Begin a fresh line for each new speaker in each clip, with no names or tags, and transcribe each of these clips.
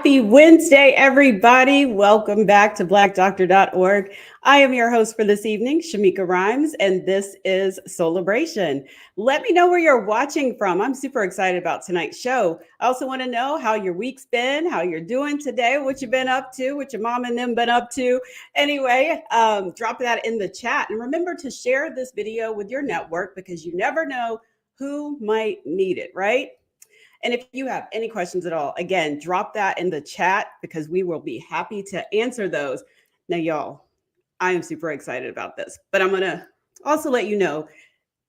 Happy Wednesday, everybody. Welcome back to blackdoctor.org. I am your host for this evening, Shameika Rhymes, and this is Soulibration. Let me know where you're watching from. I'm super excited about tonight's show. I also want to know how your week's been, how you're doing today, what you've been up to, what your mom and them been up to. Anyway, drop that in the chat. And remember to share this video with your network because you never know who might need it, right? And if you have any questions at all, again, drop that in the chat because we will be happy to answer those. Now, y'all, I am super excited about this, but I'm going to also let you know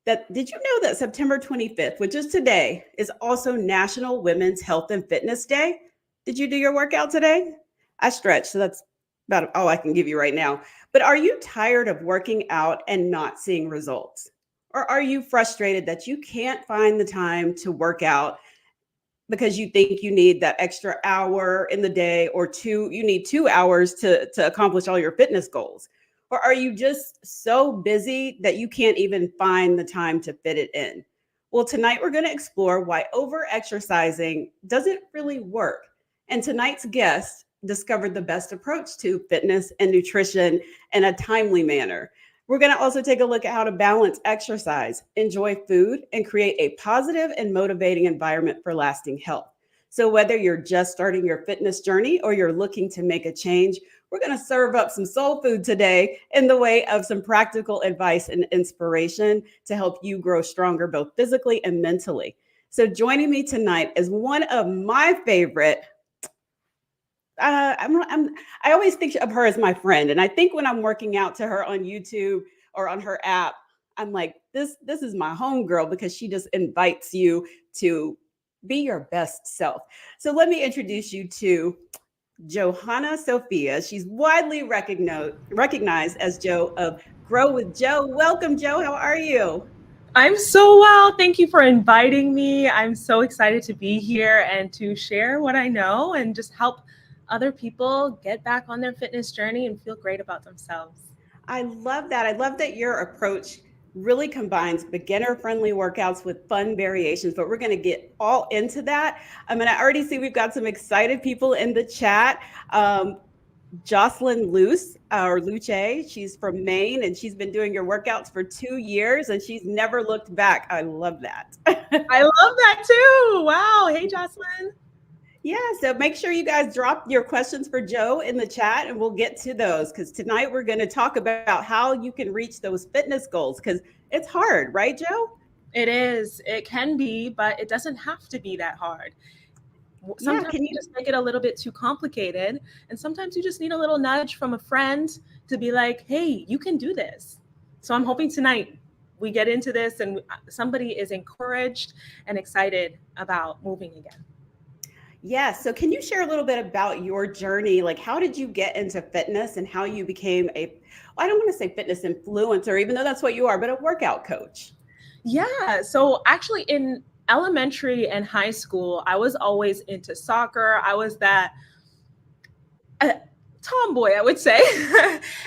that did you know that September 25th, which is today, is also National Women's Health and Fitness Day? Did you do your workout today? I stretched, so that's about all I can give you right now. But are you tired of working out and not seeing results? Or are you frustrated that you can't find the time to work out because you think you need that extra hour in the day or you need 2 hours to accomplish all your fitness goals? Or are you just so busy that you can't even find the time to fit it in? Well, tonight we're going to explore why over-exercising doesn't really work. And tonight's guest discovered the best approach to fitness and nutrition in a timely manner. We're going to also take a look at how to balance exercise, enjoy food, and create a positive and motivating environment for lasting health. So whether you're just starting your fitness journey or you're looking to make a change, we're going to serve up some soul food today in the way of some practical advice and inspiration to help you grow stronger, both physically and mentally. So joining me tonight is one of my favorite I always think of her as my friend. And I think when I'm working out to her on YouTube or on her app, I'm like, this is my homegirl because she just invites you to be your best self. So let me introduce you to Johanna Sophia. She's widely recognized as Joe of Grow with Joe. Welcome, Joe. How are you?
I'm so well. Thank you for inviting me. I'm so excited to be here and to share what I know and just help other people get back on their fitness journey and feel great about themselves.
I love that. I love that your approach really combines beginner-friendly workouts with fun variations, but we're going to get all into that. I mean, I already see we've got some excited people in the chat. Jocelyn Luce, she's from Maine, and she's been doing your workouts for 2 years, and she's never looked back. I love that.
I love that too. Wow. Hey, Jocelyn.
Yeah, so make sure you guys drop your questions for Joe in the chat and we'll get to those because tonight we're going to talk about how you can reach those fitness goals because it's hard, right, Joe?
It is. It can be, but it doesn't have to be that hard. Sometimes you just make it a little bit too complicated, and sometimes you just need a little nudge from a friend to be like, hey, you can do this. So I'm hoping tonight we get into this and somebody is encouraged and excited about moving again.
Yeah. So can you share a little bit about your journey? Like, how did you get into fitness and how you became I don't want to say fitness influencer, even though that's what you are, but a workout coach?
Yeah. So actually in elementary and high school, I was always into soccer. I was that tomboy, I would say.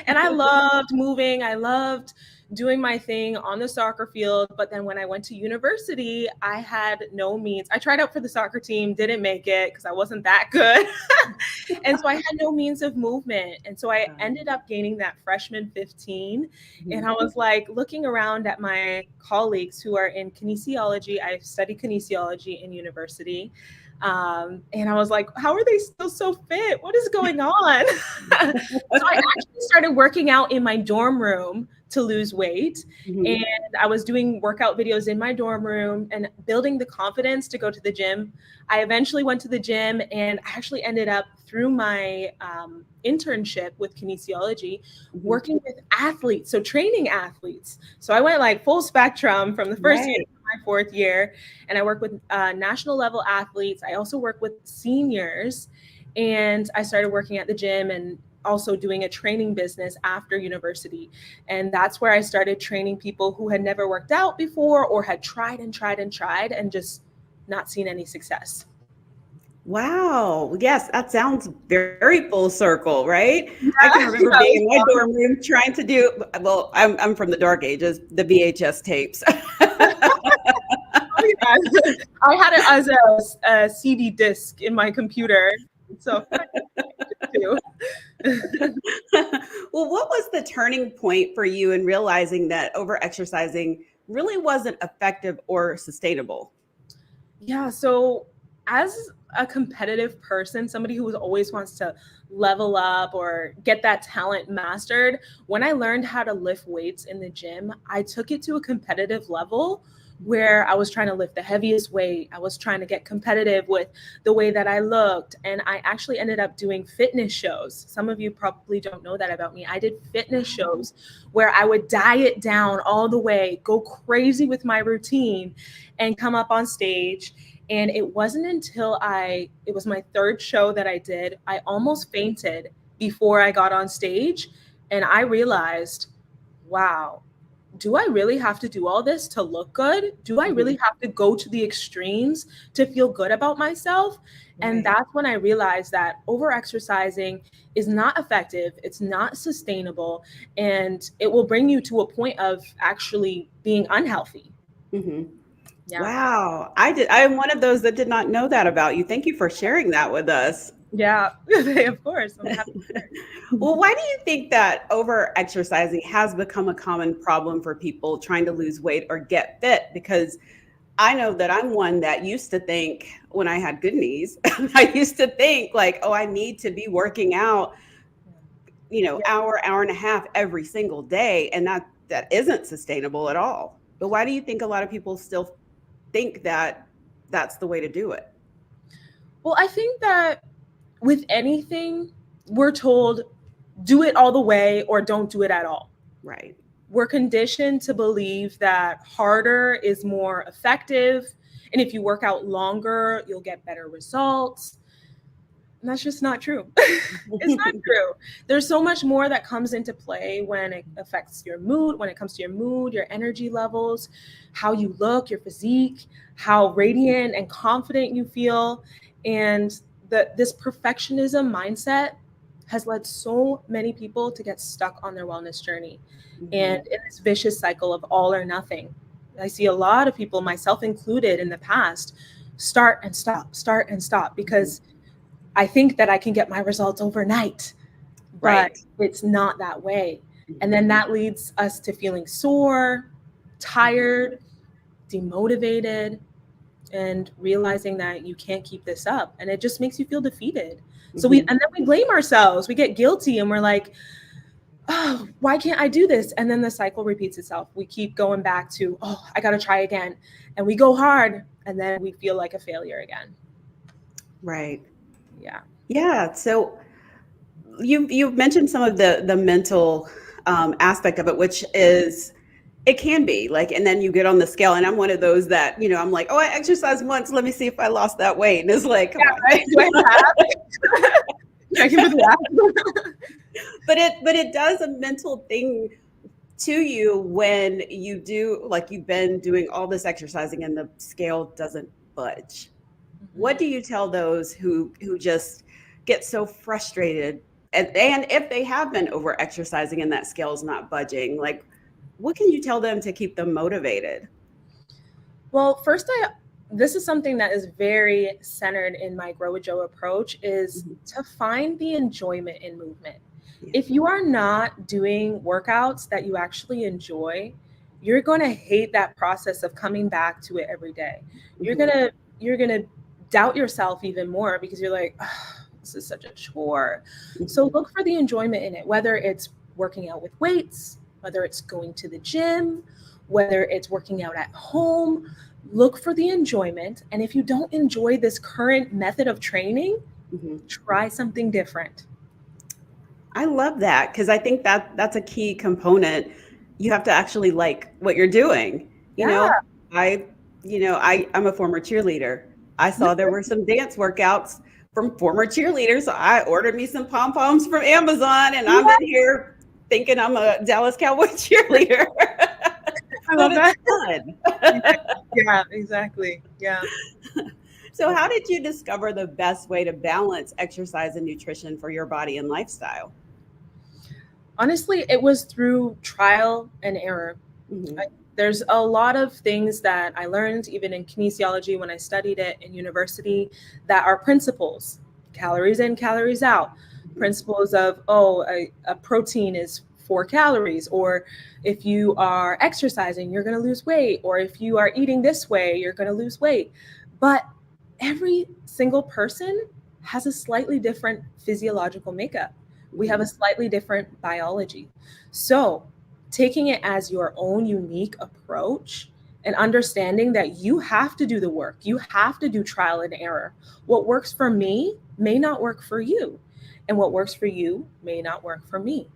And I loved moving. I loved doing my thing on the soccer field. But then when I went to university, I had no means. I tried out for the soccer team, didn't make it because I wasn't that good. And so I had no means of movement. And so I ended up gaining that freshman 15. And I was like looking around at my colleagues who are in kinesiology. I studied kinesiology in university. And I was like, how are they still so fit? What is going on? So I actually started working out in my dorm room to lose weight. And I was doing workout videos in my dorm room and building the confidence to go to the gym. I eventually went to the gym and I actually ended up through my internship with kinesiology, working with athletes. So training athletes. So I went like full spectrum from the first year to my fourth year. And I work with national level athletes. I also work with seniors. And I started working at the gym and also doing a training business after university. And that's where I started training people who had never worked out before or had tried and just not seen any success.
Wow. Yes, that sounds very full circle, right? Yeah, I can remember being in my dorm room trying to do, well, I'm from the dark ages, the VHS tapes.
I had it as a CD disc in my computer. So too.
Well, what was the turning point for you in realizing that over exercising really wasn't effective or sustainable?
Yeah, so as a competitive person, somebody who always wants to level up or get that talent mastered, when I learned how to lift weights in the gym, I took it to a competitive level where I was trying to lift the heaviest weight. I was trying to get competitive with the way that I looked. And I actually ended up doing fitness shows. Some of you probably don't know that about me. I did fitness shows where I would diet down all the way, go crazy with my routine, and come up on stage. And it wasn't until it was my third show that I did, I almost fainted before I got on stage. And I realized, wow, do I really have to do all this to look good? Do I really have to go to the extremes to feel good about myself? And
Right.
that's when I realized that over exercising is not effective, it's not sustainable, and it will bring you to a point of actually being unhealthy.
Hmm.
Yeah.
Wow. I'm one of those that did not know that about you. Thank you for sharing that with us.
Yeah, of course. I'm happy to share.
Well, why do you think that over exercising has become a common problem for people trying to lose weight or get fit? Because I know that I'm one that used to think when I had good knees, I used to think like, oh, I need to be working out,
Yeah.
hour and a half every single day. And that isn't sustainable at all. But why do you think a lot of people still think that that's the way to do it?
Well, I think that with anything, we're told do it all the way or don't do it at all.
Right.
We're conditioned to believe that harder is more effective. And if you work out longer, you'll get better results. And that's just not true. It's not true. There's so much more that comes into play when it affects your mood, when it comes to your mood, your energy levels, how you look, your physique, how radiant and confident you feel. And this perfectionism mindset has led so many people to get stuck on their wellness journey and
Mhm.
in this vicious cycle of all or nothing. I see a lot of people, myself included in the past, start and stop because I think that I can get my results overnight, but
Right.
it's not that way. And
Mhm.
then that leads us to feeling sore,
Mhm.
tired, demotivated, and realizing that you can't keep this up. And it just makes you feel defeated.
Mhm.
And then we blame ourselves. We get guilty and we're like, oh, why can't I do this? And then the cycle repeats itself. We keep going back to, oh, I got to try again. And we go hard and then we feel like a failure again.
Right.
Yeah.
Yeah. So you've mentioned some of the mental aspect of it, which is it can be like, and then you get on the scale, and I'm one of those that I'm like, oh, I exercised once. Let me see if I lost that weight, and it's like, come on.
Right? Do I have? Checking for the app.
But it does a mental thing to you when you do like you've been doing all this exercising and the scale doesn't budge. What
Mhm.
do you tell those who just get so frustrated and if they have been over exercising and that scale is not budging, like what can you tell them to keep them motivated?
Well, first, this is something that is very centered in my Grow with Joe approach is
Mhm.
to find the enjoyment in movement.
Yeah.
If you are not doing workouts that you actually enjoy, you're going to hate that process of coming back to it every day. You're going
Mhm.
to you're going to doubt yourself even more because you're like, "Ugh, this is such a chore." So
Mhm.
look for the enjoyment in it, whether it's working out with weights, whether it's going to the gym, whether it's working out at home. Look for the enjoyment. And if you don't enjoy this current method of training,
Mhm.
try something different.
I love that because I think that that's a key component. You have to actually like what you're doing. You
Yeah.
know, I, I'm a former cheerleader. I saw there were some dance workouts from former cheerleaders. So I ordered me some pom poms from Amazon, and I'm in here thinking I'm a Dallas Cowboy cheerleader,
I
but
love
it's
that.
fun.
Yeah, exactly. Yeah.
So, how did you discover the best way to balance exercise and nutrition for your body and lifestyle?
Honestly, it was through trial and error.
Hmm.
I, there's a lot of things that I learned, even in kinesiology when I studied it in university, that are principles. calories in, calories out, principles of, oh, a protein is 4 calories, or if you are exercising, you're going to lose weight, or if you are eating this way, you're going to lose weight. But every single person has a slightly different physiological makeup. We have a slightly different biology. So, taking it as your own unique approach and understanding that you have to do the work, you have to do trial and error. What works for me may not work for you, and what works for you may not work for me.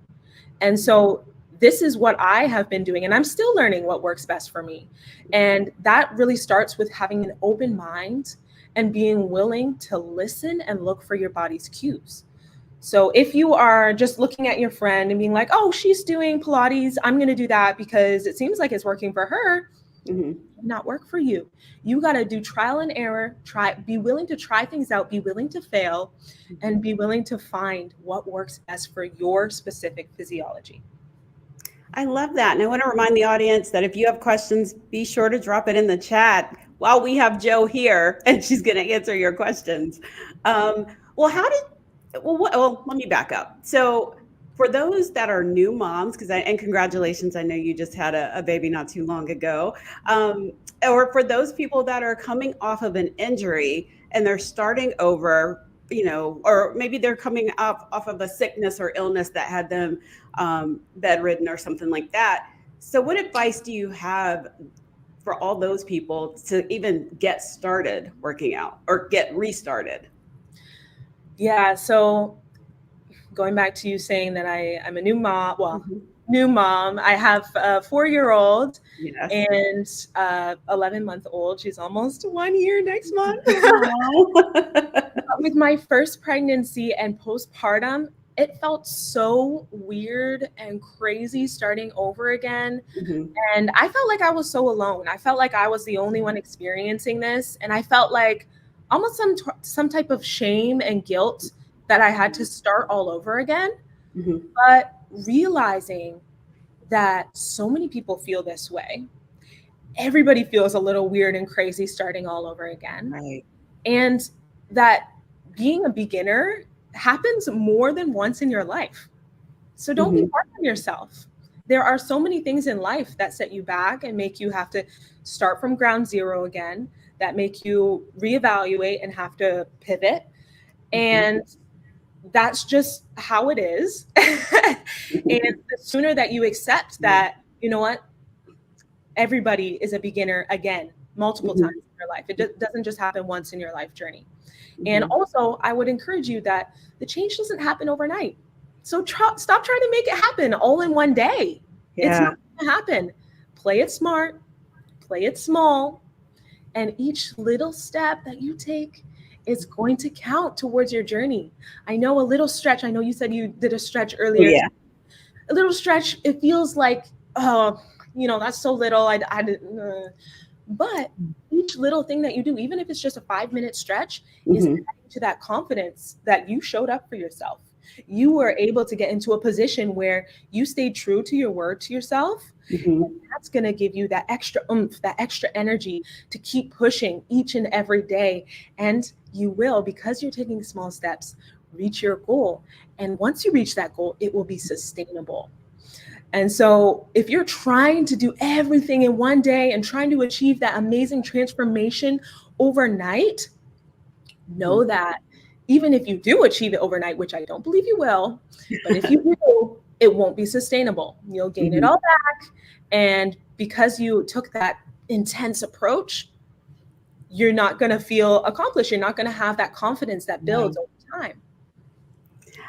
And so, this is what I have been doing, and I'm still learning what works best for me. And that really starts with having an open mind and being willing to listen and look for your body's cues. So if you are just looking at your friend and being like, oh, she's doing Pilates, I'm going to do that because it seems like it's working for her, not work for you. You got to do trial and error, be willing to try things out, be willing to fail, and be willing to find what works best for your specific physiology.
I love that. And I want to remind the audience that if you have questions, be sure to drop it in the chat while we have Jo here, and she's going to answer your questions. Well, let me back up. So for those that are new moms, and congratulations, I know you just had a baby not too long ago, or for those people that are coming off of an injury and they're starting over, or maybe they're coming off of a sickness or illness that had them bedridden or something like that. So what advice do you have for all those people to even get started working out or get restarted?
Yeah, so going back to you saying that I'm a new mom, new mom. I have a 4-year-old and 11-month-old. She's almost 1 year next month. With my first pregnancy and postpartum, it felt so weird and crazy starting over again. And I felt like I was so alone. I felt like I was the only one experiencing this. And I felt like almost some type of shame and guilt that I had to start all over again. But realizing that so many people feel this way, everybody feels a little weird and crazy starting all over again.
Right.
And that being a beginner happens more than once in your life. So don't be hard on yourself. There are so many things in life that set you back and make you have to start from ground zero again, that make you reevaluate and have to pivot. And that's just how it is. And the sooner that you accept that, you know what, everybody is a beginner again, multiple times in your life. It doesn't just happen once in your life journey. And also, I would encourage you that the change doesn't happen overnight. So stop trying to make it happen all in one day. It's not going to happen. Play it smart, play it small, and each little step that you take is going to count towards your journey. I know a little stretch. I know you said you did a stretch earlier.
Yeah.
A little stretch, it feels like, oh, that's so little. I didn't. But each little thing that you do, even if it's just a 5-minute stretch, is adding to that confidence that you showed up for yourself. You were able to get into a position where you stayed true to your word to yourself. And that's going to give you that extra oomph, that extra energy to keep pushing each and every day. And you will, because you're taking small steps, reach your goal. And once you reach that goal, it will be sustainable. And so if you're trying to do everything in one day and trying to achieve that amazing transformation overnight, know that even if you do achieve it overnight, which I don't believe you will, but if you do, it won't be sustainable. You'll gain it all back. And because you took that intense approach, you're not going to feel accomplished. You're not going to have that confidence that builds over time.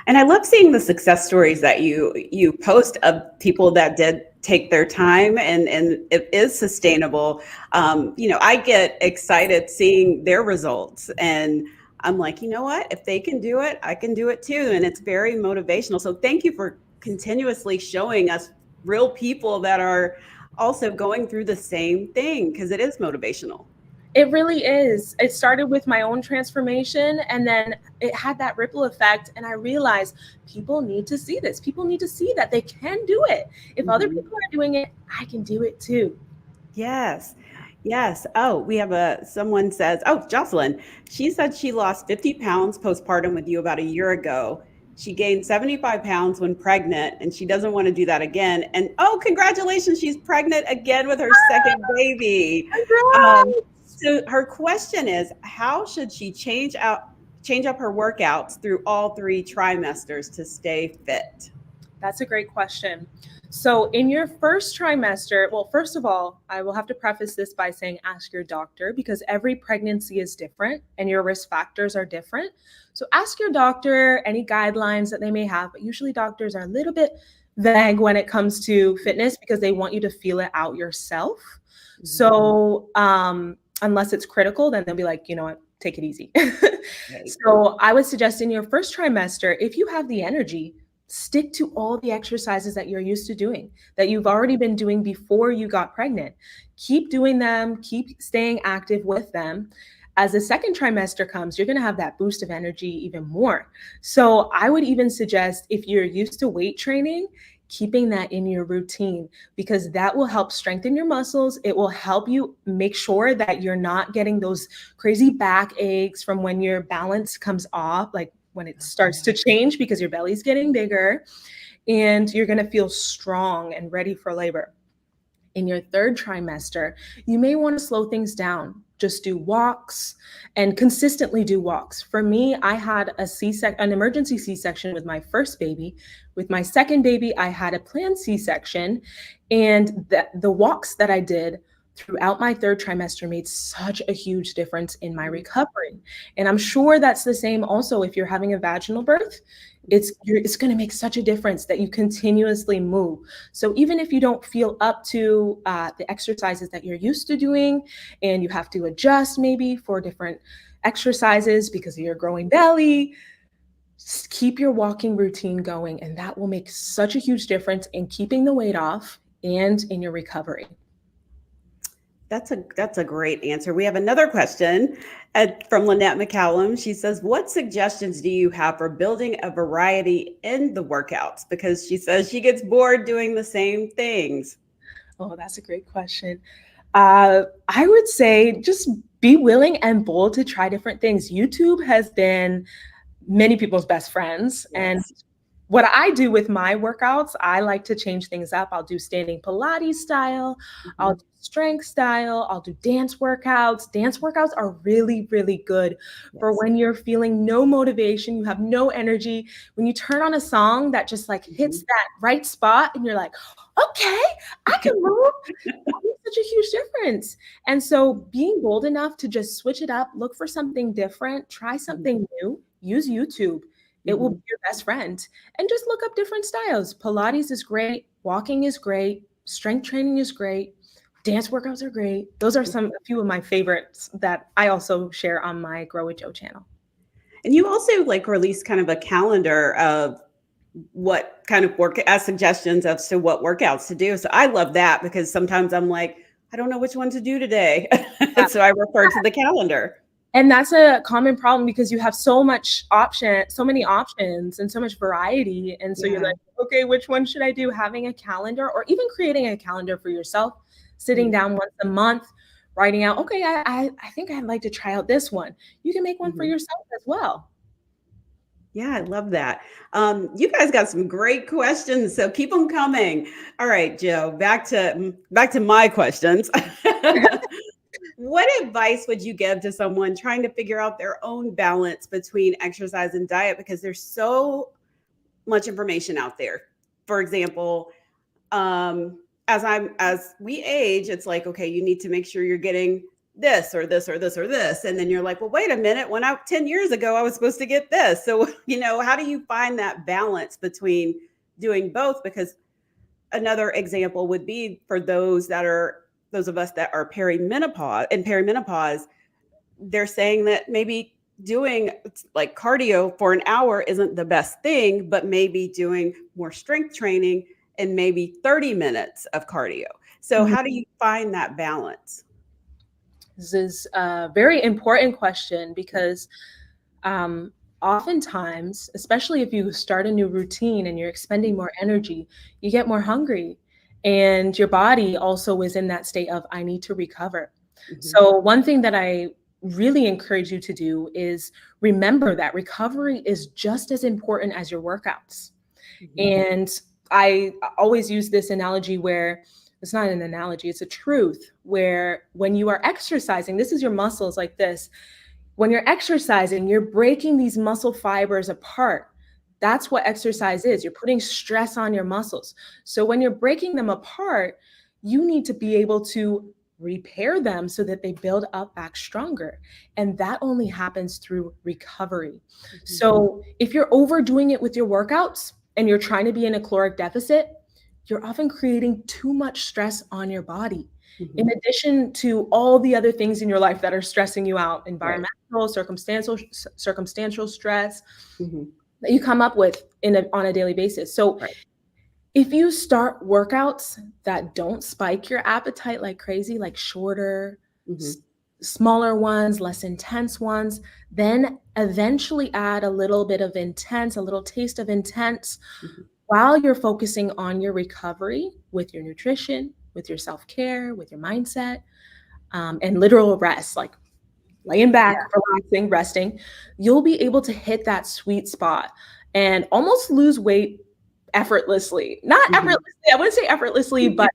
And I love seeing the success stories that you post of people that did take their time and it is sustainable. I get excited seeing their results, and I'm like, you know what? If they can do it, I can do it too. And it's very motivational. So thank you for continuously showing us real people that are also going through the same thing, because it is motivational.
It really is. It started with my own transformation, and then it had that ripple effect. And I realized people need to see this. People need to see that they can do it. If other people are doing it, I can do it too.
Yes. Yes. Oh, we have someone says, oh, Jocelyn, she said she lost 50 pounds postpartum with you about a year ago. She gained 75 pounds when pregnant, and she doesn't want to do that again. And oh, congratulations, she's pregnant again with her second baby. Um,
Congrats!
so her question is, how should she change up her workouts through all three trimesters to stay fit?
That's a great question. So, in your first trimester, well, first of all, I will have to preface this by saying ask your doctor because every pregnancy is different and your risk factors are different. So, ask your doctor any guidelines that they may have, but usually doctors are a little bit vague when it comes to fitness because they want you to feel it out yourself.
Mhm.
So, unless it's critical, then they'll be like, you know what, take it easy.
Right.
So, I would suggest in your first trimester, if you have the energy, stick to all the exercises that you're used to doing, that you've already been doing before you got pregnant. Keep doing them, keep staying active with them. As the second trimester comes, you're going to have that boost of energy even more. So I would even suggest if you're used to weight training, keeping that in your routine because that will help strengthen your muscles. It will help you make sure that you're not getting those crazy back aches from when your balance comes off, like when it starts to change because your belly's getting bigger and you're going to feel strong and ready for labor. In your third trimester, you may want to slow things down. Just do walks and consistently do walks. For me, I had an emergency C-section with my first baby. With my second baby, I had a planned C-section, and the walks that I did throughout my third trimester made such a huge difference in my recovery. And I'm sure that's the same also if you're having a vaginal birth. It's going to make such a difference that you continuously move. So even if you don't feel up to the exercises that you're used to doing, and you have to adjust maybe for different exercises because of your growing belly, just keep your walking routine going, and that will make such a huge difference in keeping the weight off and in your recovery.
That's a great answer. We have another question from Lynette McCallum. She says, "What suggestions do you have for building a variety in the workouts?" Because she says she gets bored doing the same things.
Oh, that's a great question. I would say just be willing and bold to try different things. YouTube has been many people's best friends. And
Yes.
what I do with my workouts, I like to change things up. I'll do standing Pilates style, I'll
Mhm.
do strength style, I'll do dance workouts. Dance workouts are really, really good for
Yes.
when you're feeling no motivation, you have no energy. When you turn on a song that just like hits
Mhm.
that right spot and you're like, okay, I can move. That makes such a huge difference. And so being bold enough to just switch it up, look for something different, try
Mhm.
something new, use YouTube. It will be
Mhm.
your best friend. And just look up different styles. Pilates is great, walking is great, strength training is great, dance workouts are great. Those are a few of my favorites that I also share on my Grow with Joe channel.
And you also like release kind of a calendar of what kind of work as suggestions as to what workouts to do. So I love that because sometimes I'm like, I don't know which one to do today.
Yeah.
So I refer to the calendar.
And that's a common problem because you have so many options and so much variety. And so you're
Yeah.
like, okay, which one should I do? Having a calendar or even creating a calendar for yourself, sitting
Mhm.
down once a month, writing out, okay, I think I'd like to try out this one. You can make one for
Mhm.
yourself as well.
Yeah, I love that. You guys got some great questions, so keep them coming. All right, Joe, back to my questions. What advice would you give to someone trying to figure out their own balance between exercise and diet? Because there's so much information out there. For example, as we age, it's like, okay, you need to make sure you're getting this or this or this or this. And then you're like, well, wait a minute, when I 10 years ago, I was supposed to get this. So, how do you find that balance between doing both? Because another example would be for those of us that are perimenopause, they're saying that maybe doing like cardio for an hour isn't the best thing, but maybe doing more strength training and maybe 30 minutes of cardio. So, how do you find that balance?
This is a very important question because um, oftentimes, especially if you start a new routine and you're expending more energy, you get more hungry. And your body also is in that state of, I need to recover.
Mhm.
So one thing that I really encourage you to do is remember that recovery is just as important as your workouts.
Mhm.
And I always use this analogy where it's not an analogy, it's a truth where when you are exercising, this is your muscles like this. When you're exercising, you're breaking these muscle fibers apart. That's what exercise is. You're putting stress on your muscles. So when you're breaking them apart, you need to be able to repair them so that they build up back stronger. And that only happens through recovery.
Mhm.
So if you're overdoing it with your workouts and you're trying to be in a caloric deficit, you're often creating too much stress on your body. In
Mhm.
addition to all the other things in your life that are stressing you out,
Right.
environmental, circumstantial stress
Mhm.
that you come up with on a daily basis. So
Right.
if you start workouts that don't spike your appetite like crazy, like shorter, s-
Mhm.
smaller ones, less intense ones, then eventually add a little bit of intense, a little taste of intense
Mhm.
while you're focusing on your recovery with your nutrition, with your self care, with your mindset, and literal rest, like laying back,
Yeah.
relaxing, resting, you'll be able to hit that sweet spot and almost lose weight effortlessly. Not
Mhm.
effortlessly, I wouldn't say effortlessly, but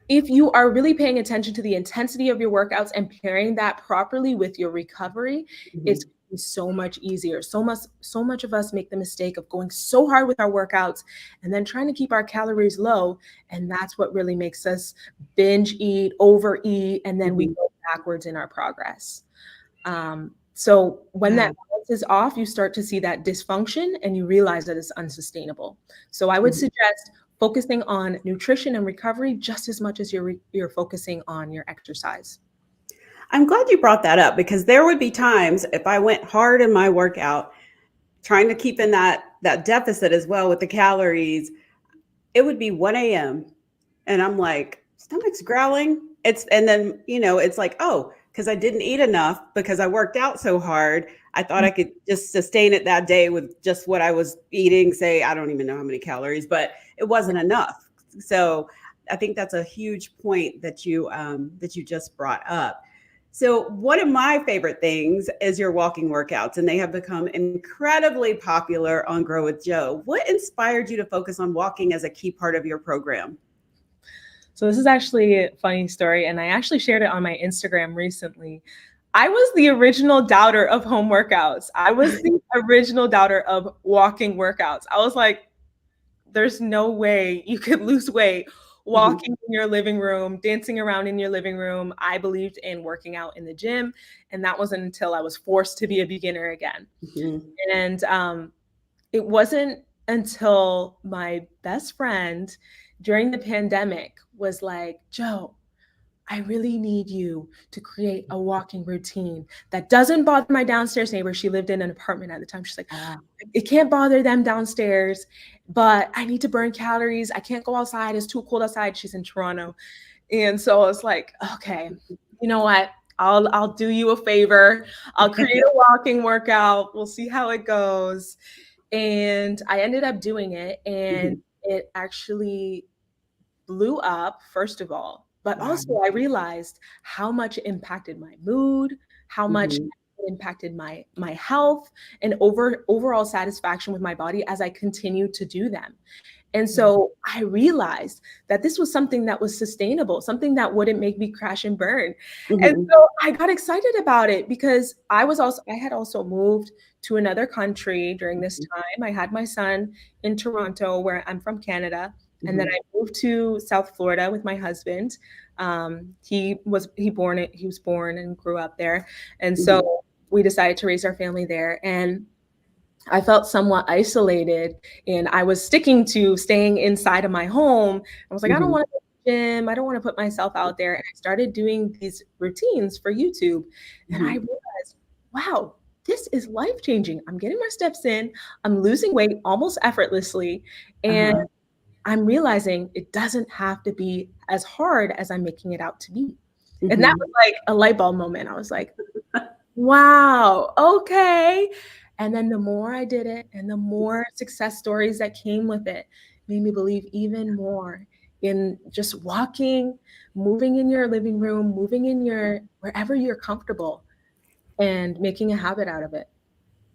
if you are really paying attention to the intensity of your workouts and pairing that properly with your recovery, it's
Mhm.
gonna be so much easier. So much of us make the mistake of going so hard with our workouts and then trying to keep our calories low. And that's what really makes us binge eat, overeat, and then we
Mhm.
go backwards in our progress. So when
Yeah.
that balance is off, you start to see that dysfunction and you realize that it's unsustainable. So I would
Mhm.
suggest focusing on nutrition and recovery just as much as you're focusing on your exercise.
I'm glad you brought that up because there would be times if I went hard in my workout, trying to keep in that deficit as well with the calories, it would be 1 a.m. and I'm like, stomach's growling. It's and then, it's like, oh, because I didn't eat enough because I worked out so hard. I thought I could just sustain it that day with just what I was eating. Say, I don't even know how many calories, but it wasn't enough. So I think that's a huge point that you just brought up. So one of my favorite things is your walking workouts, and they have become incredibly popular on Grow with Joe. What inspired you to focus on walking as a key part of your program?
So this is actually a funny story, and I actually shared it on my Instagram recently. I was the original doubter of home workouts. I was the original doubter of walking workouts. I was like, there's no way you could lose weight
Mhm.
walking in your living room, dancing around in your living room. I believed in working out in the gym, and that wasn't until I was forced to be a beginner again.
Mhm.
And it wasn't until my best friend during the pandemic was like, Joe, I really need you to create a walking routine that doesn't bother my downstairs neighbor. She lived in an apartment at the time. She's like,
Ah.
it can't bother them downstairs, but I need to burn calories. I can't go outside. It's too cold outside. She's in Toronto. And so I was like, okay, you know what? I'll do you a favor. I'll create a walking workout. We'll see how it goes. And I ended up doing it, and
Mhm.
it actually blew up, first of all, but
Wow.
also I realized how much it impacted my mood, how much
Mhm.
it impacted my health and overall satisfaction with my body as I continued to do them. And
Yeah.
so I realized that this was something that was sustainable, something that wouldn't make me crash and burn. And
Mhm.
so I got excited about it because I had also moved to another country during this
Mhm.
time. I had my son in Toronto, where I'm from Canada, and then
Mhm.
I moved to South Florida with my husband. He was born and grew up there, and
Mhm.
so we decided to raise our family there. And I felt somewhat isolated, and I was sticking to staying inside of my home. I was like, I don't
Mhm.
want to go to the gym. I don't want to put myself out there. And I started doing these routines for YouTube. And I
Mhm.
realized, wow, this is life changing. I'm getting my steps in. I'm losing weight almost effortlessly. And
Uh-huh.
I'm realizing it doesn't have to be as hard as I'm making it out to be. And that was
Mhm.
like a light bulb moment. I was like, wow, okay. And then the more I did it and the more success stories that came with it made me believe even more in just walking, moving in your living room, moving in your wherever you're comfortable, and making a habit out of it.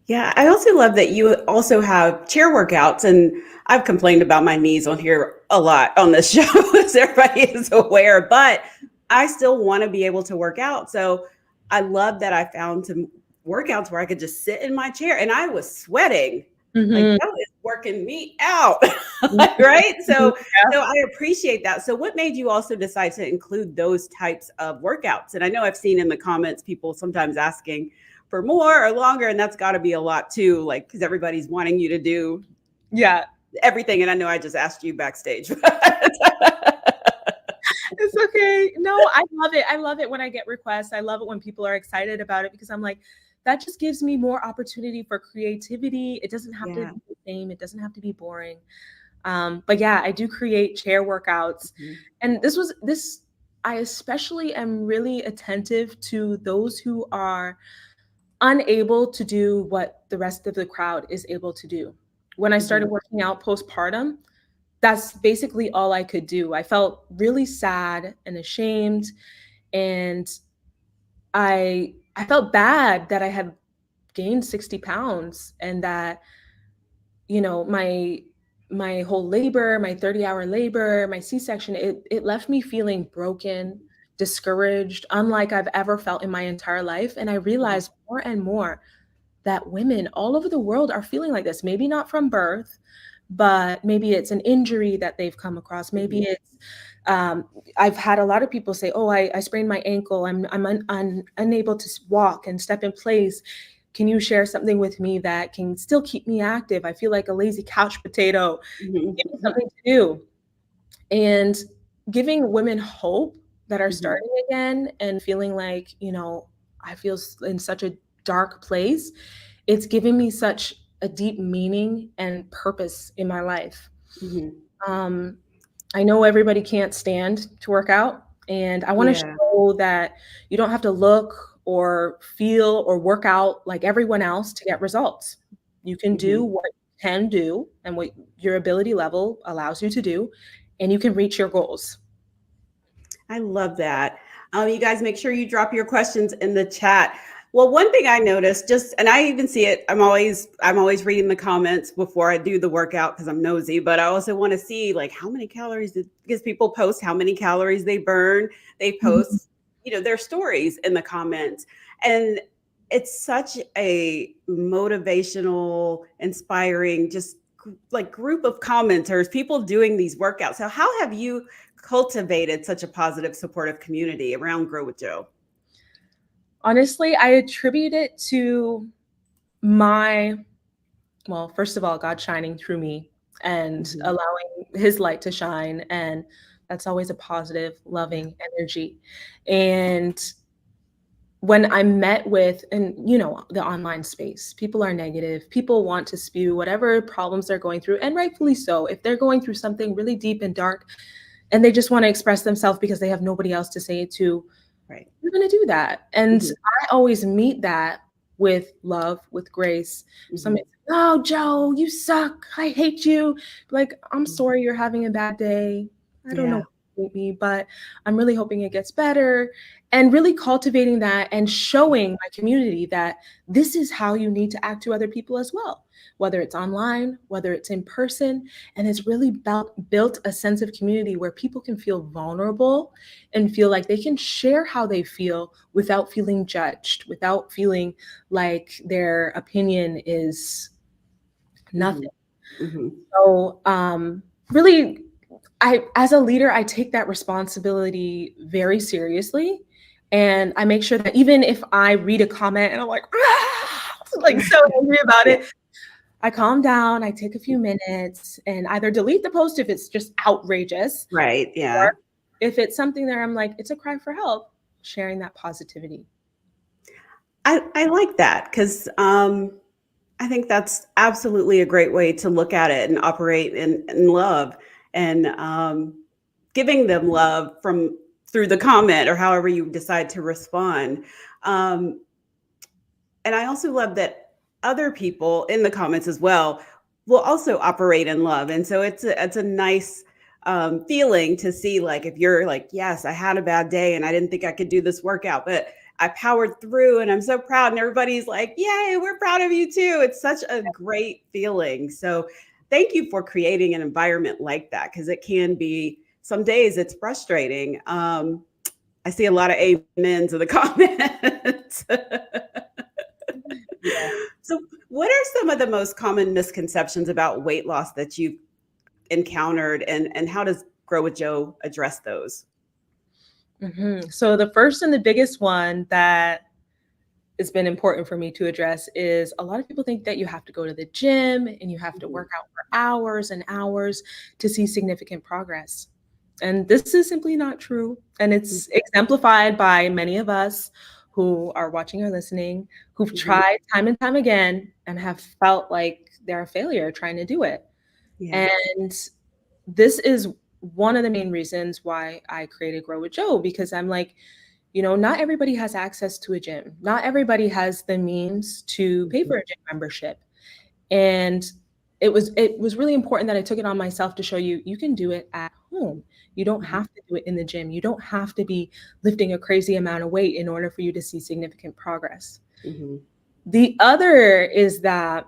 Yeah, I also love that you also have chair workouts, and I've complained about my knees on here a lot on this show, as everybody is aware, but I still want to be able to work out. So I love that I found some workouts where I could just sit in my chair and I was sweating. Like
Mhm.
that was working me out.
Mhm.
Right? So
Yeah.
so I appreciate that. So what made you also decide to include those types of workouts? And I know I've seen in the comments people sometimes asking for more or longer, and that's got to be a lot too, like because everybody's wanting you to do
Yeah.
everything. And I know I just asked you backstage.
It's okay. No, I love it. I love it when I get requests. I love it when people are excited about it because I'm like, that just gives me more opportunity for creativity. It doesn't have to
Yeah.
be the same. It doesn't have to be boring. But yeah, I do create chair workouts.
Mhm.
And this, I especially am really attentive to those who are unable to do what the rest of the crowd is able to do. When I started
Mhm.
working out postpartum, that's basically all I could do. I felt really sad and ashamed, and I felt bad that I had gained 60 pounds and that, my whole labor, my 30-hour labor, my C-section, it left me feeling broken, discouraged, unlike I've ever felt in my entire life. And I
Mhm.
realized more and more that women all over the world are feeling like this. Maybe not from birth, but maybe it's an injury that they've come across. Maybe
Mhm.
it's um, I've had a lot of people say, "Oh, I sprained my ankle. I'm unable to walk and step in place. Can you share something with me that can still keep me active? I feel like a lazy couch potato.
Mhm.
Give me something to do." And giving women hope that are
Mhm.
starting again and feeling like, I feel in such a dark place, it's given me such a deep meaning and purpose in my life.
Mhm.
Um, I know everybody can't stand to work out, and I want to
Yeah.
show that you don't have to look or feel or work out like everyone else to get results. You can do
Mhm.
what you can do and what your ability level allows you to do, and you can reach your goals.
I love that. You guys make sure you drop your questions in the chat. Well, one thing I noticed just, and I even see it, I'm always reading the comments before I do the workout because I'm nosy, but I also want to see like how many calories because people post how many calories they burn. They
Mhm.
post, their stories in the comments. And it's such a motivational, inspiring, just like group of commenters, people doing these workouts. So how have you cultivated such a positive, supportive community around Grow with Joe?
Honestly, I attribute it to my well, first of all, God shining through me and
Mhm.
allowing his light to shine. And that's always a positive,
Yeah.
loving energy. And when I'm met with, and the online space, people are negative. People want to spew whatever problems they're going through, and rightfully so. If they're going through something really deep and dark and they just want to express themselves because they have nobody else to say it to,
Right.
you're going to do that. And
Mhm.
I always meet that with love, with grace. Somebody,
Mhm.
oh, Joe, you suck. I hate you. Like, I'm
Mhm.
sorry you're having a bad day. I don't know
Yeah.
what you hate me, but I'm really hoping it gets better. And really cultivating that and showing my community that this is how you need to act to other people as well, whether it's online, whether it's in person. And it's really built a sense of community where people can feel vulnerable and feel like they can share how they feel without feeling judged, without feeling like their opinion is nothing.
Mhm. Mhm.
So, really, as a leader, I take that responsibility very seriously. And I make sure that even if I read a comment and I'm like, "Ah," like so angry about
Yeah.
it, I calm down, I take a few minutes and either delete the post if it's just outrageous,
Right.
or
Yeah.
if it's something that I'm like, it's a cry for help, sharing that positivity.
I like that because I think that's absolutely a great way to look at it and operate in love and giving them love from through the comment or however you decide to respond. Um, and I also love that other people in the comments as well will also operate in love, and so it's a nice feeling to see, like, if you're like, yes, I had a bad day and I didn't think I could do this workout, but I powered through and I'm so proud. And everybody's like, yay, we're proud of you too. It's such a great feeling. So thank you for creating an environment like that, because it can be, some days it's frustrating. I see a lot of amens in the comments.
Yeah.
So, what are some of the most common misconceptions about weight loss that you've encountered, and how does Grow with Joe address those?
So the first and the biggest one that it's been important for me to address is a lot of people think that you have to go to the gym and you have to
Mhm.
work out for hours and hours to see significant progress. And this is simply not true. And it's exemplified by many of us who are watching or listening, who've
Mhm.
tried time and time again and have felt like they're a failure trying to do it.
Yeah.
And this is one of the main reasons why I created Grow with Joe, because I'm like, not everybody has access to a gym. Not everybody has the means to pay
Mhm.
for a gym membership. And it was really important that I took it on myself to show you you can do it at home. You don't
Mhm.
have to do it in the gym. You don't have to be lifting a crazy amount of weight in order for you to see significant progress.
Mhm.
The other is that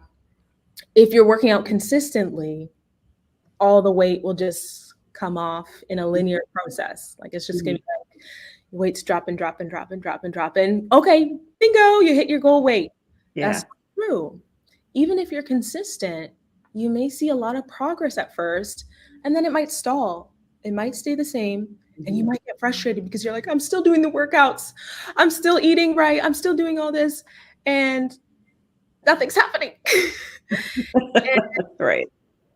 if you're working out consistently, all the weight will just come off in a
Mhm.
linear process. Like it's just gonna
Mhm.
be like your weight's dropping, dropping, dropping, dropping, dropping. Okay, bingo, you hit your goal weight. That's
Yeah.
not true. Even if you're consistent, you may see a lot of progress at first, and then it might stall. It might stay the same, and you
Mhm.
might get frustrated because you're like, I'm still doing the workouts, I'm still eating right, I'm still doing all this, and nothing's happening.
Right.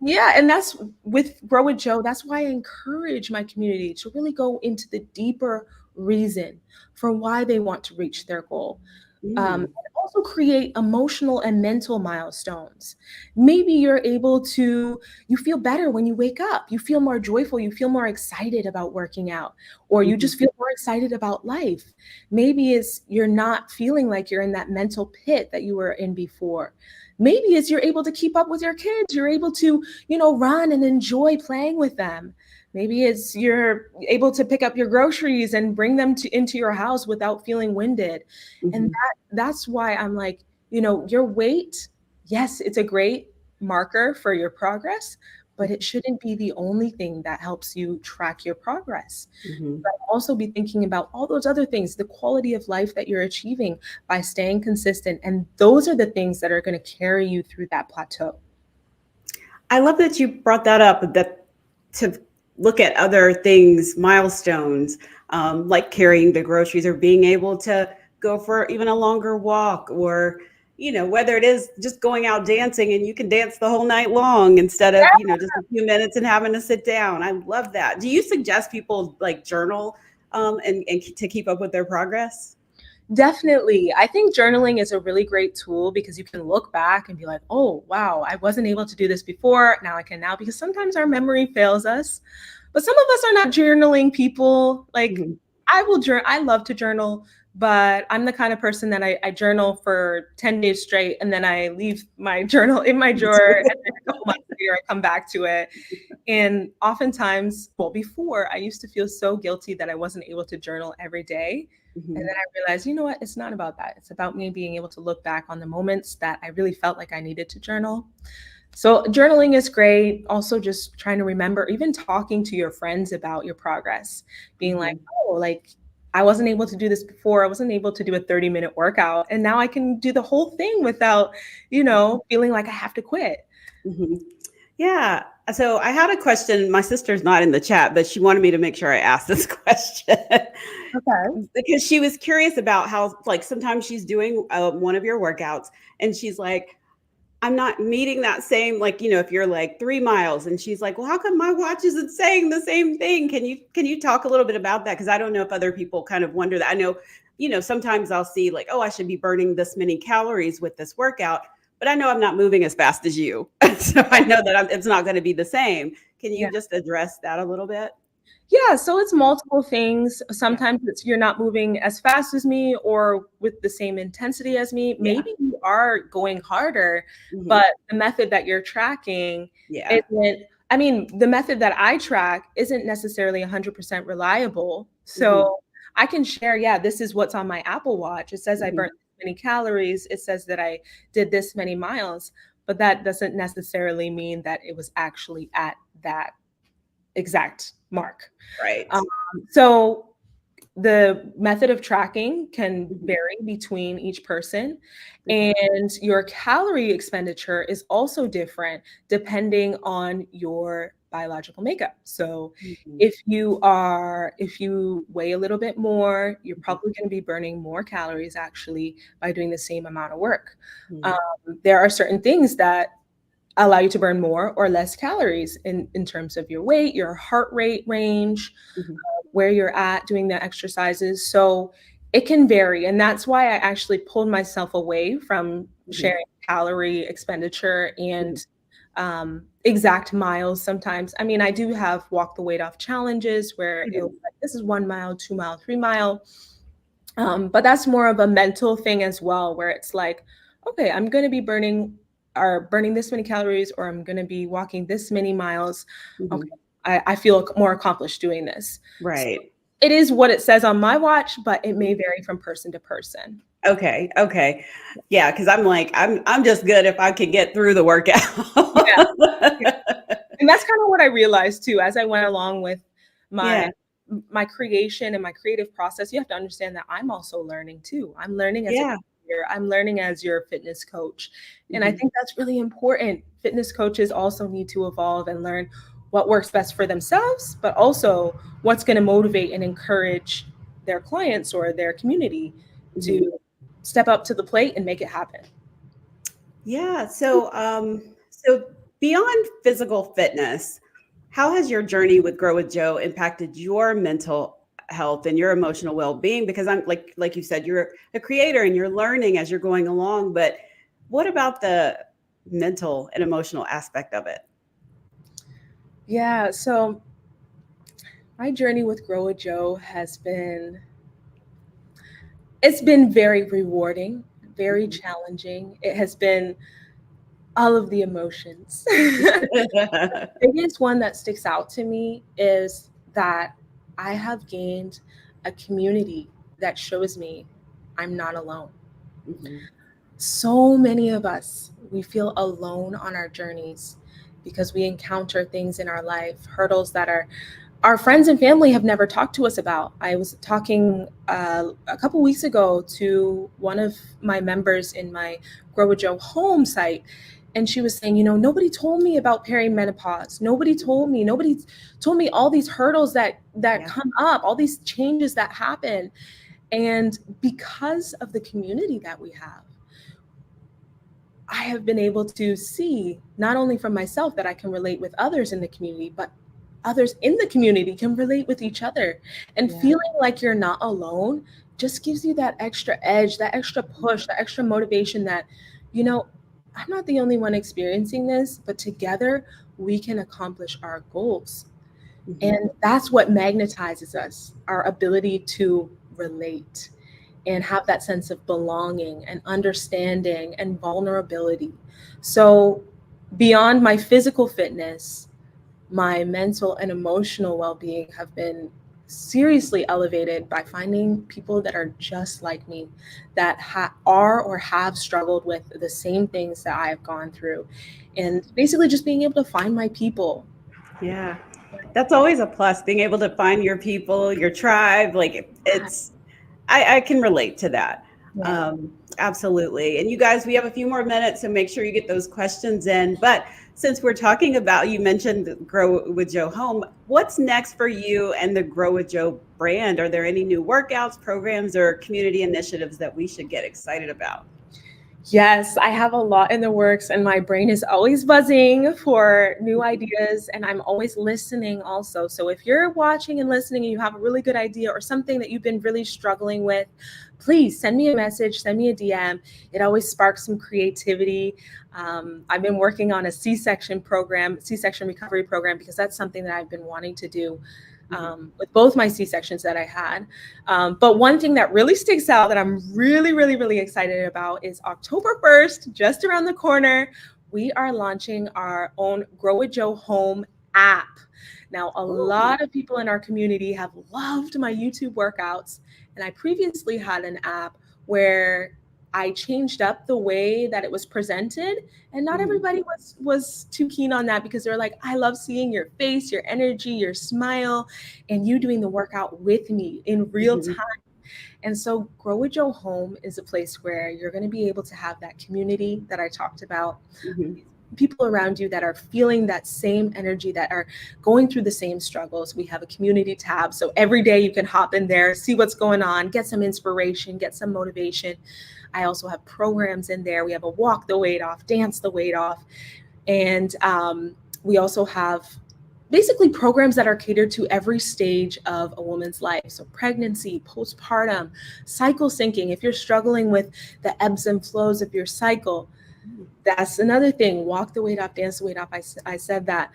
Yeah, and that's with Grow with Joe, that's why I encourage my community to really go into the deeper reason for why they want to reach their goal. And
Mm.
also create emotional and mental milestones. Maybe you feel better when you wake up, you feel more joyful, you feel more excited about working out, or you
Mhm.
just feel more excited about life. Maybe it's you're not feeling like you're in that mental pit that you were in before. Maybe it's you're able to keep up with your kids, you're able to, run and enjoy playing with them. Maybe it's you're able to pick up your groceries and bring them into your house without feeling winded. And
Mhm.
that's why I'm like, your weight, yes, it's a great marker for your progress, but it shouldn't be the only thing that helps you track your progress.
Mhm.
But also be thinking about all those other things, the quality of life that you're achieving by staying consistent. And those are the things that are going to carry you through that plateau.
I love that you brought that up, that to look at other things, milestones, like carrying the groceries or being able to go for even a longer walk, or, whether it is just going out dancing and you can dance the whole night long instead of, just a few minutes and having to sit down. I love that. Do you suggest people like journal, and to keep up with their progress?
Definitely. I think journaling is a really great tool because you can look back and be like, oh, wow, I wasn't able to do this before. Now I can now, because sometimes our memory fails us. But some of us are not journaling people. Like
Mhm.
I love to journal, but I'm the kind of person that I journal for 10 days straight and then I leave my journal in my drawer and then a couple months later I come back to it. And oftentimes, well, before I used to feel so guilty that I wasn't able to journal every day. And then
Mhm.
I realized, you know what? It's not about that. It's about me being able to look back on the moments that I really felt like I needed to journal. So journaling is great. Also, just trying to remember, even talking to your friends about your progress, being like,
Mhm.
oh, like I wasn't able to do this before. I wasn't able to do a 30-minute workout. And now I can do the whole thing without, feeling like I have to quit.
Mhm. Yeah. So I had a question. My sister's not in the chat, but she wanted me to make sure I asked this question
Okay.
because she was curious about how, like, sometimes she's doing one of your workouts and she's like, I'm not meeting that same, like, if you're like 3 miles, and she's like, well, how come my watch isn't saying the same thing? Can you talk a little bit about that? Because I don't know if other people kind of wonder that. I know, sometimes I'll see like, oh, I should be burning this many calories with this workout, but I know I'm not moving as fast as you. So I know that it's not going to be the same. Can
Yeah.
you just address that a little bit?
Yeah, so it's multiple things.
Yeah.
Sometimes it's you're not moving as fast as me or with the same intensity as me.
Yeah.
Maybe you are going harder,
Hmm.
but the method that you're tracking
Yeah.
isn't I mean, the method that I track isn't necessarily 100% reliable.
Mhm.
So I can share, yeah, this is what's on my Apple Watch. It says I
Mhm.
burnt this many calories. It says that I did this many miles, but that doesn't necessarily mean that it was actually at that exact mark.
Right.
Um, so the method of tracking can
Mhm.
vary between each person,
Okay.
and your calorie expenditure is also different depending on your biological makeup. So
Mhm.
if you weigh a little bit more, you're
Mhm.
probably going to be burning more calories actually by doing the same amount of work.
Mhm.
Um, there are certain things that allow you to burn more or less calories in terms of your weight, your heart rate range,
Mhm.
where you're at doing the exercises. So it can vary. And that's why I actually pulled myself away from
Mhm.
sharing calorie expenditure
Mhm.
and exact miles sometimes. I mean, I do have walk the weight off challenges where it was
Mhm.
like, this is 1 mile, 2 mile, 3 mile. But that's more of a mental thing as well, where it's like, okay, I'm going to be burning this many calories, or I'm going to be walking this many miles. Okay,
Mhm.
I feel more accomplished doing this. So
Right.
it is what it says on my watch, but it
Mhm.
may vary from person to person.
Okay. Okay. Yeah, because I'm like, I'm just good if I can get through the workout.
Yeah. Yeah. And that's kind of what I realized too as I went along with
Yeah.
my my creation and my creative process. You have to understand that I'm also learning too. I'm learning as a
Yeah.
creator. I'm learning as your fitness coach. And I
Mhm.
think that's really important. Fitness coaches also need to evolve and learn what works best for themselves, but also what's going to motivate and encourage their clients or their community to
Mhm.
step up to the plate and make it happen.
Yeah. So beyond physical fitness, how has your journey with Grow with Joe impacted your mental health and your emotional well-being? Because I'm like you said, you're a creator and you're learning as you're going along, but what about the mental and emotional aspect of it?
Yeah, so my journey with Grow with Joe it's been very rewarding, very
Mhm.
challenging. It has been all of the emotions. The biggest one that sticks out to me is that I have gained a community that shows me I'm not alone.
Mhm.
So many of us, we feel alone on our journeys because we encounter things in our life, hurdles that our friends and family have never talked to us about. I was talking a couple weeks ago to one of my members in my Grow with Joe home site, and she was saying, nobody told me about perimenopause. Nobody told me all these hurdles that
Yeah.
come up, all these changes that happen. And because of the community that we have, I have been able to see not only from myself that I can relate with others in the community, but others in the community can relate with each other. And
Yeah.
feeling like you're not alone just gives you that extra edge, that extra push, that extra motivation that, you know, I'm not the only one experiencing this, but together we can accomplish our goals.
Mhm.
And that's what magnetizes us, our ability to relate and have that sense of belonging and understanding and vulnerability. So, beyond my physical fitness, my mental and emotional well being have been seriously elevated by finding people that are just like me, that are or have struggled with the same things that I have gone through. And basically, just being able to find my people.
Yeah. That's always a plus, being able to find your people, your tribe. Like
Yeah.
I can relate to that.
Yeah.
Absolutely. And you guys, we have a few more minutes, so make sure you get those questions in. But since we're talking about, you mentioned Grow with Joe Home, what's next for you and the Grow with Joe brand? Are there any new workouts, programs, or community initiatives that we should get excited about?
Yes, I have a lot in the works, and my brain is always buzzing for new ideas, and I'm always listening also. So if you're watching and listening and you have a really good idea or something that you've been really struggling with, please send me a message, send me a DM. It always sparks some creativity. I've been working on a C-section program, C-section recovery program, because that's something that I've been wanting to do
Mhm.
with both my C-sections that I had. But one thing that really sticks out that I'm really, really, really excited about is October 1st, just around the corner, we are launching our own Grow with Joe home app. Now, a
Ooh.
lot of people in our community have loved my YouTube workouts, and I previously had an app where I changed up the way that it was presented, and not
Mhm.
everybody was too keen on that because they're like, I love seeing your face, your energy, your smile, and you doing the workout with me in real
Mhm.
time. And so, Grow with Joe Home is a place where you're going to be able to have that community that I talked about,
Mhm.
people around you that are feeling that same energy, that are going through the same struggles. We have a community tab. So every day you can hop in there, see what's going on, get some inspiration, get some motivation. I also have programs in there. We have a walk the weight off, dance the weight off. And we also have basically programs that are catered to every stage of a woman's life. So pregnancy, postpartum, cycle syncing. If you're struggling with the ebbs and flows of your cycle, that's another thing. Walk the weight off, dance the weight off. I said that.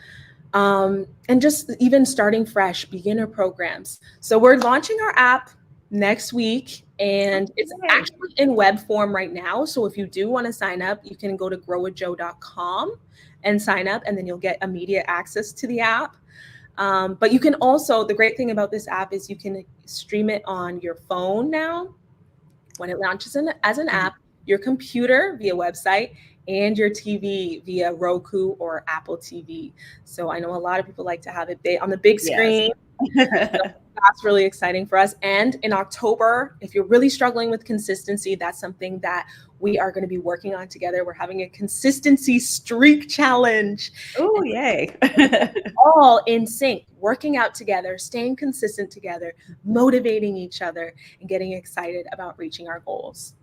And just even starting fresh, beginner programs. So we're launching our app next week, and it's
Okay.
actually in web form right now. So if you do want to sign up, you can go to growwithjoe.com and sign up, and then you'll get immediate access to the app. But you can also, the great thing about this app is you can stream it on your phone now when it launches as an
Mhm.
app, your computer via website, and your TV via Roku or Apple TV. So I know a lot of people like to have it on the big
Yes.
screen. So that's really exciting for us. And in October, if you're really struggling with consistency, that's something that we are going to be working on together. We're having a consistency streak challenge.
Oh,
And
yay.
all in sync, working out together, staying consistent together, motivating each other, and getting excited about reaching our goals.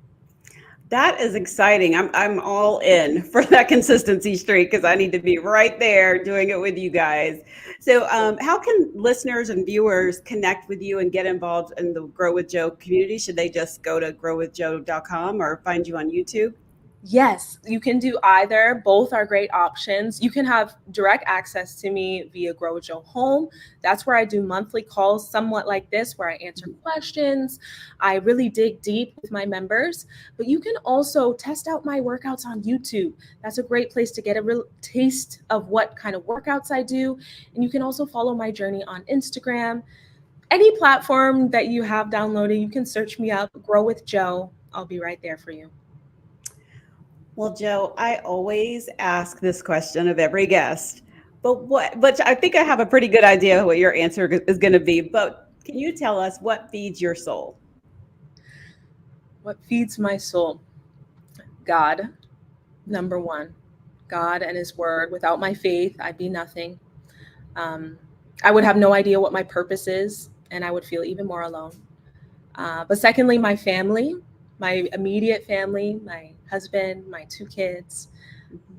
That is exciting. I'm all in for that consistency streak because I need to be right there doing it with you guys. So, how can listeners and viewers connect with you and get involved in the Grow with Joe community? Should they just go to growwithjoe.com or find you on YouTube?
Yes, you can do either. Both are great options. You can have direct access to me via Grow with Joe Home. That's where I do monthly calls, somewhat like this, where I answer questions. I really dig deep with my members. But you can also test out my workouts on YouTube. That's a great place to get a real taste of what kind of workouts I do. And you can also follow my journey on Instagram. Any platform that you have downloaded, you can search me up, Grow with Joe. I'll be right there for you.
Well, Joe, I always ask this question of every guest, but I think I have a pretty good idea what your answer is going to be. But can you tell us what feeds your soul?
What feeds my soul? God, number one. God and His Word. Without my faith, I'd be nothing. Um, I would have no idea what my purpose is, and I would feel even more alone. But secondly, my family, my immediate family, my husband, my two kids,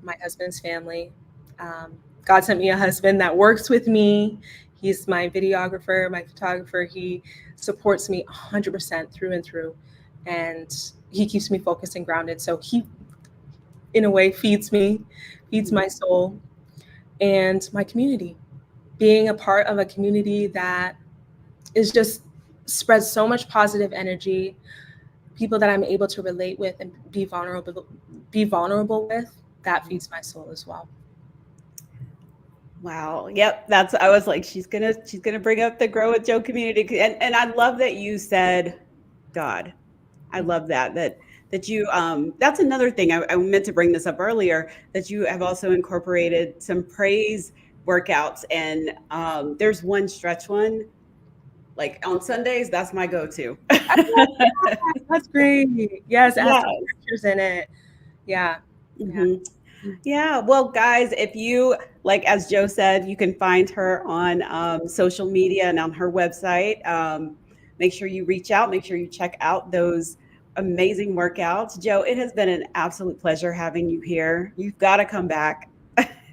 my husband's family. Um, God sent me a husband that works with me. He's my videographer, my photographer. He supports me 100% through and through. And he keeps me focused and grounded. So he, in a way, feeds me, feeds
Mhm.
my soul, and my community. Being a part of a community that is just spreads so much positive energy, people that I'm able to relate with and be vulnerable with, that feeds my soul as well.
Wow. Yep. That's I was like, she's gonna bring up the Grow with Joe community. And I love that you said God. I love that you that's another thing I meant to bring this up earlier, that you have also incorporated some praise workouts. And there's one stretch one, like on Sundays, that's my go-to.
I love that. That's great. Yes, it has some
Yes.
scriptures in it. Yeah. Yeah.
Mhm. Yeah. Well, guys, if you like, as Joe said, you can find her on social media and on her website. Make sure you reach out. Make sure you check out those amazing workouts. Joe, it has been an absolute pleasure having you here. You've got to come back.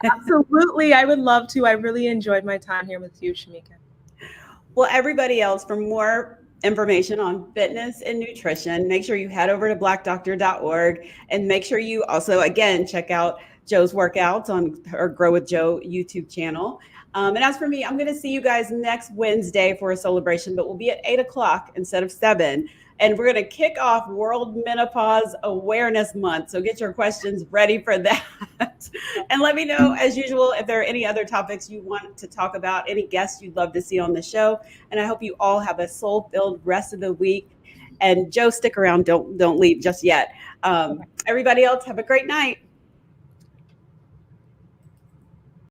Absolutely. I would love to. I really enjoyed my time here with you, Shameika.
Well, everybody else, for more information on fitness and nutrition, make sure you head over to blackdoctor.org and make sure you also, again, check out Joe's workouts on her Grow with Joe YouTube channel. And as for me, I'm going to see you guys next Wednesday for a celebration, but we'll be at 8 o'clock instead of 7. And we're going to kick off World Menopause Awareness Month. So get your questions ready for that. And let me know, as usual, if there are any other topics you want to talk about, any guests you'd love to see on the show. And I hope you all have a soul-filled rest of the week. And Joe, stick around. Don't leave just yet. Everybody else, have a great night.